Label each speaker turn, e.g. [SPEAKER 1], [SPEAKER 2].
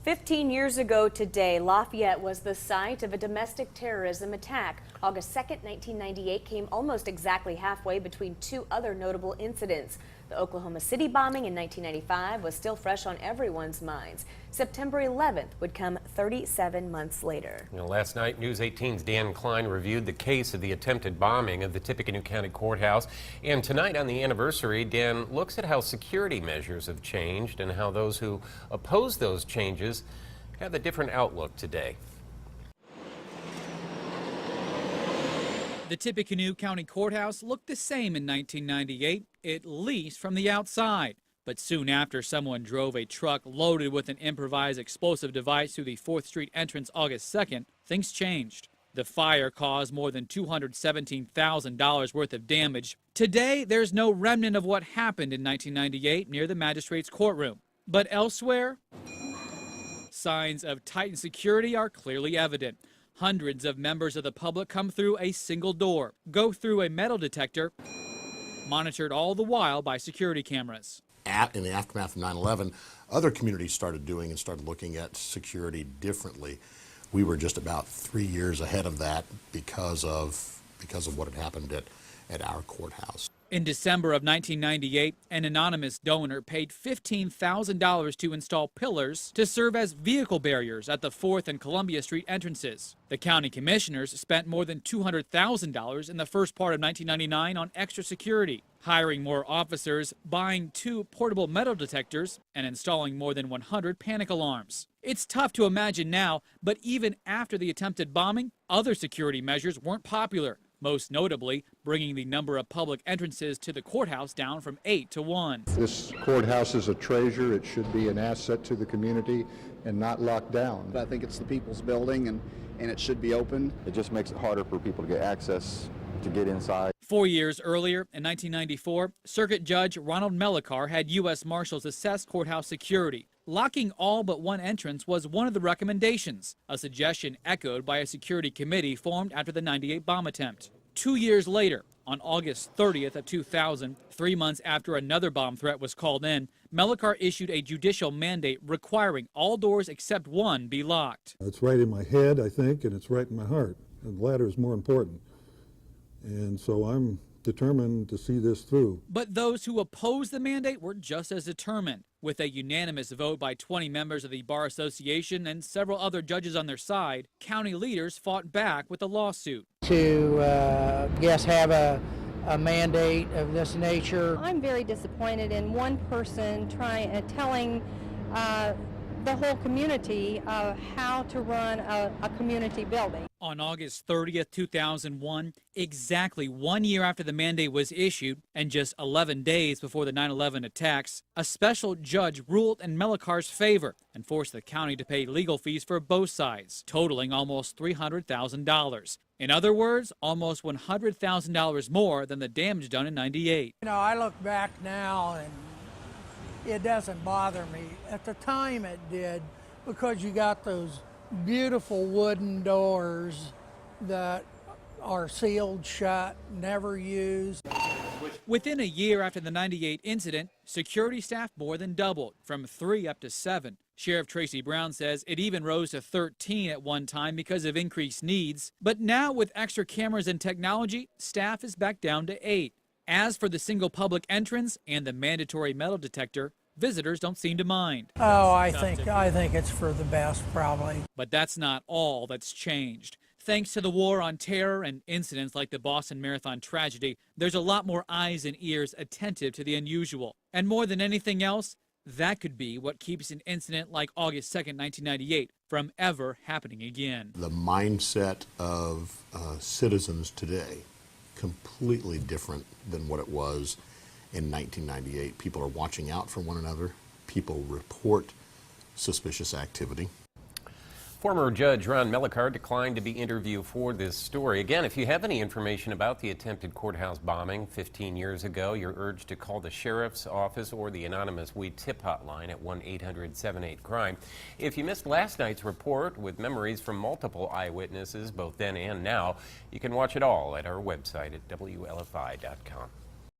[SPEAKER 1] 15 years ago today, Lafayette was the site of a domestic terrorism attack. August 2nd, 1998 came almost exactly halfway between two other notable incidents. The Oklahoma City bombing in 1995 was still fresh on everyone's minds. September 11th would come 37 months later.
[SPEAKER 2] Last night, News 18's Dan Klein reviewed the case of the attempted bombing of the Tippecanoe County Courthouse. And tonight on the anniversary, Dan looks at how security measures have changed and how those who oppose those changes have a different outlook today.
[SPEAKER 3] The Tippecanoe County Courthouse looked the same in 1998, at least from the outside. But soon after, someone drove a truck loaded with an improvised explosive device through the 4th Street entrance August 2nd, things changed. The fire caused more than $217,000 worth of damage. Today, there's no remnant of what happened in 1998 near the magistrate's courtroom. But elsewhere, signs of tightened security are clearly evident. Hundreds of members of the public come through a single door, go through a metal detector, monitored all the while by security cameras.
[SPEAKER 4] In the aftermath of 9/11, other communities started doing and started looking at security differently. We were just about 3 years ahead of that because of what had happened at our courthouse.
[SPEAKER 3] In December of 1998, an anonymous donor paid $15,000 to install pillars to serve as vehicle barriers at the 4th and Columbia Street entrances. The county commissioners spent more than $200,000 in the first part of 1999 on extra security, hiring more officers, buying 2 portable metal detectors, and installing more than 100 panic alarms. It's tough to imagine now, but even after the attempted bombing, other security measures weren't popular. Most notably, bringing the number of public entrances to the courthouse down from 8 to 1.
[SPEAKER 5] This courthouse is a treasure. It should be an asset to the community and not locked down.
[SPEAKER 6] I think it's the people's building and it should be open.
[SPEAKER 7] It just makes it harder for people to get access to get inside.
[SPEAKER 3] 4 years earlier, in 1994, Circuit Judge Ronald Melikar had U.S. Marshals assess courthouse security. Locking all but one entrance was one of the recommendations, a suggestion echoed by a security committee formed after the 98 bomb attempt. 2 years later, on August 30th of 2000, 3 months after another bomb threat was called in, Melikar issued a judicial mandate requiring all doors except one be locked.
[SPEAKER 8] It's right in my head, I think, and it's right in my heart. And the latter is more important. And so I'm determined to see this through.
[SPEAKER 3] But those who opposed the mandate were just as determined. With a unanimous vote by 20 members of the Bar Association and several other judges on their side, county leaders fought back with a lawsuit.
[SPEAKER 9] To, have a mandate of this nature.
[SPEAKER 10] I'm very disappointed in one person telling the whole community how to run a community building.
[SPEAKER 3] On August 30th, 2001, exactly 1 year after the mandate was issued and just 11 days before the 9/11 attacks, a special judge ruled in Melikar's favor and forced the county to pay legal fees for both sides, totaling almost $300,000. In other words, almost $100,000 more than the damage done in 98.
[SPEAKER 9] I look back now and it doesn't bother me. At the time it did, because you got those beautiful wooden doors that are sealed shut, never used.
[SPEAKER 3] Within a year after the 98 incident, security staff more than doubled, from 3 up to 7. Sheriff Tracy Brown says it even rose to 13 at one time because of increased needs. But now with extra cameras and technology, staff is back down to 8. As for the single public entrance and the mandatory metal detector, visitors don't seem to mind.
[SPEAKER 9] Oh, I think it's for the best, probably.
[SPEAKER 3] But that's not all that's changed. Thanks to the war on terror and incidents like the Boston Marathon tragedy, there's a lot more eyes and ears attentive to the unusual. And more than anything else, that could be what keeps an incident like August 2nd, 1998 from ever happening again.
[SPEAKER 4] The mindset of citizens today, completely different than what it was in 1998. People are watching out for one another. People report suspicious activity.
[SPEAKER 2] Former Judge Ron Melikar declined to be interviewed for this story. Again, if you have any information about the attempted courthouse bombing 15 years ago, you're urged to call the Sheriff's Office or the anonymous We Tip hotline at 1-800-78-CRIME. If you missed last night's report with memories from multiple eyewitnesses, both then and now, you can watch it all at our website at WLFI.com.